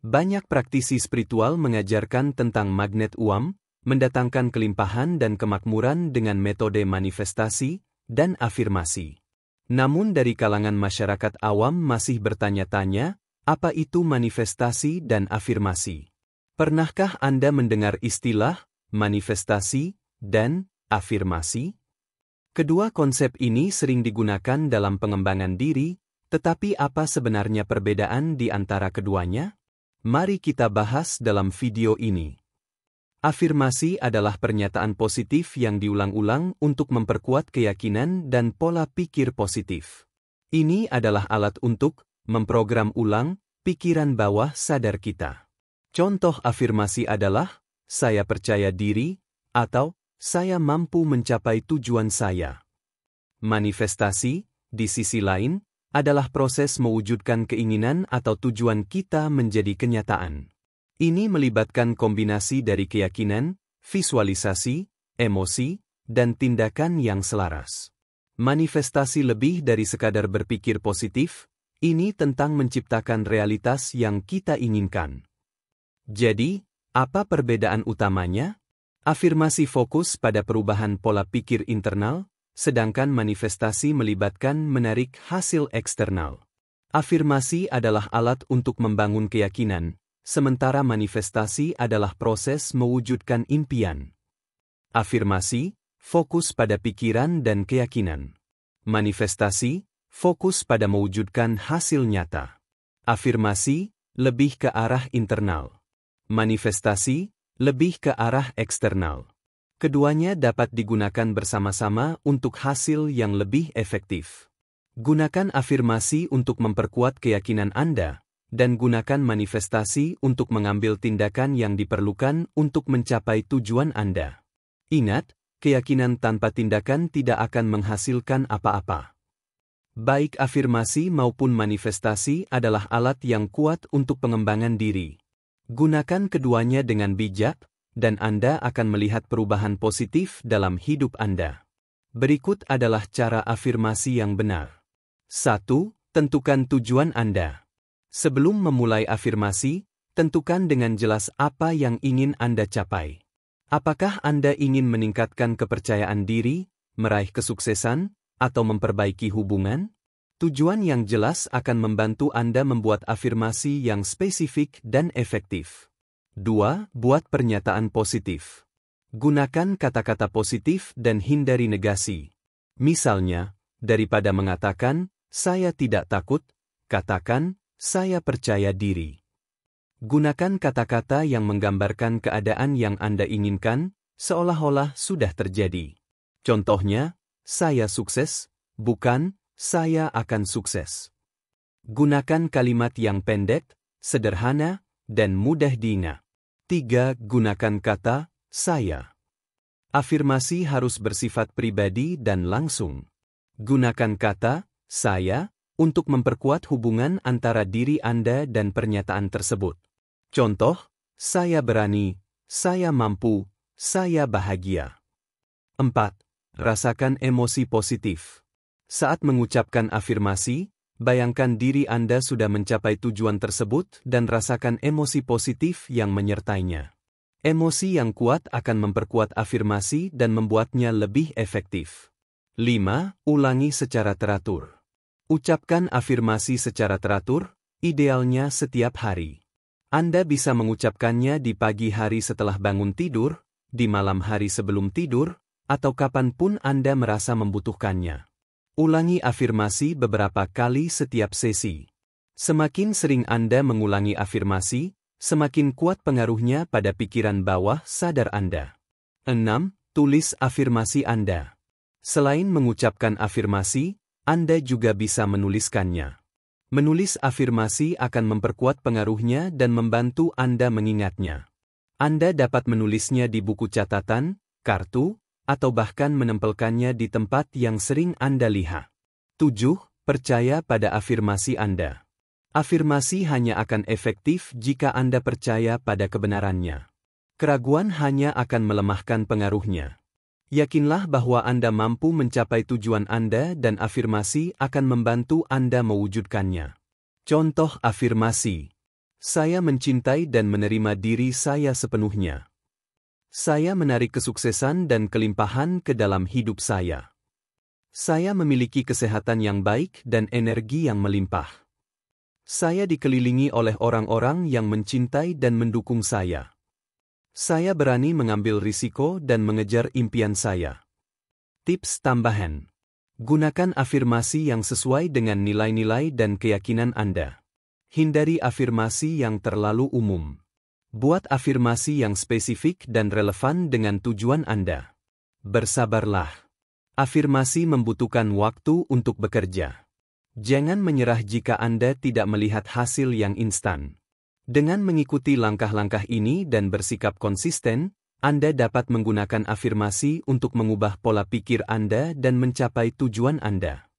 Banyak praktisi spiritual mengajarkan tentang magnet uang, mendatangkan kelimpahan dan kemakmuran dengan metode manifestasi dan afirmasi. Namun dari kalangan masyarakat awam masih bertanya-tanya, apa itu manifestasi dan afirmasi? Pernahkah Anda mendengar istilah manifestasi dan afirmasi? Kedua konsep ini sering digunakan dalam pengembangan diri, tetapi apa sebenarnya perbedaan di antara keduanya? Mari kita bahas dalam video ini. Afirmasi adalah pernyataan positif yang diulang-ulang untuk memperkuat keyakinan dan pola pikir positif. Ini adalah alat untuk memprogram ulang pikiran bawah sadar kita. Contoh afirmasi adalah, saya percaya diri, atau saya mampu mencapai tujuan saya. Manifestasi, di sisi lain, adalah proses mewujudkan keinginan atau tujuan kita menjadi kenyataan. Ini melibatkan kombinasi dari keyakinan, visualisasi, emosi, dan tindakan yang selaras. Manifestasi lebih dari sekadar berpikir positif, ini tentang menciptakan realitas yang kita inginkan. Jadi, apa perbedaan utamanya? Afirmasi fokus pada perubahan pola pikir internal, sedangkan manifestasi melibatkan menarik hasil eksternal. Afirmasi adalah alat untuk membangun keyakinan, sementara manifestasi adalah proses mewujudkan impian. Afirmasi fokus pada pikiran dan keyakinan. Manifestasi fokus pada mewujudkan hasil nyata. Afirmasi lebih ke arah internal. Manifestasi lebih ke arah eksternal. Keduanya dapat digunakan bersama-sama untuk hasil yang lebih efektif. Gunakan afirmasi untuk memperkuat keyakinan Anda, dan gunakan manifestasi untuk mengambil tindakan yang diperlukan untuk mencapai tujuan Anda. Ingat, keyakinan tanpa tindakan tidak akan menghasilkan apa-apa. Baik afirmasi maupun manifestasi adalah alat yang kuat untuk pengembangan diri. Gunakan keduanya dengan bijak, dan Anda akan melihat perubahan positif dalam hidup Anda. Berikut adalah cara afirmasi yang benar. 1. Tentukan tujuan Anda. Sebelum memulai afirmasi, tentukan dengan jelas apa yang ingin Anda capai. Apakah Anda ingin meningkatkan kepercayaan diri, meraih kesuksesan, atau memperbaiki hubungan? Tujuan yang jelas akan membantu Anda membuat afirmasi yang spesifik dan efektif. 2. Buat pernyataan positif. Gunakan kata-kata positif dan hindari negasi. Misalnya, daripada mengatakan, saya tidak takut, katakan, saya percaya diri. Gunakan kata-kata yang menggambarkan keadaan yang Anda inginkan, seolah-olah sudah terjadi. Contohnya, saya sukses, bukan, saya akan sukses. Gunakan kalimat yang pendek, sederhana, dan mudah diingat. 3. Gunakan kata, saya. Afirmasi harus bersifat pribadi dan langsung. Gunakan kata, saya, untuk memperkuat hubungan antara diri Anda dan pernyataan tersebut. Contoh, saya berani, saya mampu, saya bahagia. 4. Rasakan emosi positif. Saat mengucapkan afirmasi, bayangkan diri Anda sudah mencapai tujuan tersebut dan rasakan emosi positif yang menyertainya. Emosi yang kuat akan memperkuat afirmasi dan membuatnya lebih efektif. 5. Ulangi secara teratur. Ucapkan afirmasi secara teratur, idealnya setiap hari. Anda bisa mengucapkannya di pagi hari setelah bangun tidur, di malam hari sebelum tidur, atau kapanpun Anda merasa membutuhkannya. Ulangi afirmasi beberapa kali setiap sesi. Semakin sering Anda mengulangi afirmasi, semakin kuat pengaruhnya pada pikiran bawah sadar Anda. 6. Tulis afirmasi Anda. Selain mengucapkan afirmasi, Anda juga bisa menuliskannya. Menulis afirmasi akan memperkuat pengaruhnya dan membantu Anda mengingatnya. Anda dapat menulisnya di buku catatan, kartu, atau bahkan menempelkannya di tempat yang sering Anda lihat. 7. Percaya pada afirmasi Anda. Afirmasi hanya akan efektif jika Anda percaya pada kebenarannya. Keraguan hanya akan melemahkan pengaruhnya. Yakinlah bahwa Anda mampu mencapai tujuan Anda dan afirmasi akan membantu Anda mewujudkannya. Contoh afirmasi. Saya mencintai dan menerima diri saya sepenuhnya. Saya menarik kesuksesan dan kelimpahan ke dalam hidup saya. Saya memiliki kesehatan yang baik dan energi yang melimpah. Saya dikelilingi oleh orang-orang yang mencintai dan mendukung saya. Saya berani mengambil risiko dan mengejar impian saya. Tips tambahan: gunakan afirmasi yang sesuai dengan nilai-nilai dan keyakinan Anda. Hindari afirmasi yang terlalu umum. Buat afirmasi yang spesifik dan relevan dengan tujuan Anda. Bersabarlah. Afirmasi membutuhkan waktu untuk bekerja. Jangan menyerah jika Anda tidak melihat hasil yang instan. Dengan mengikuti langkah-langkah ini dan bersikap konsisten, Anda dapat menggunakan afirmasi untuk mengubah pola pikir Anda dan mencapai tujuan Anda.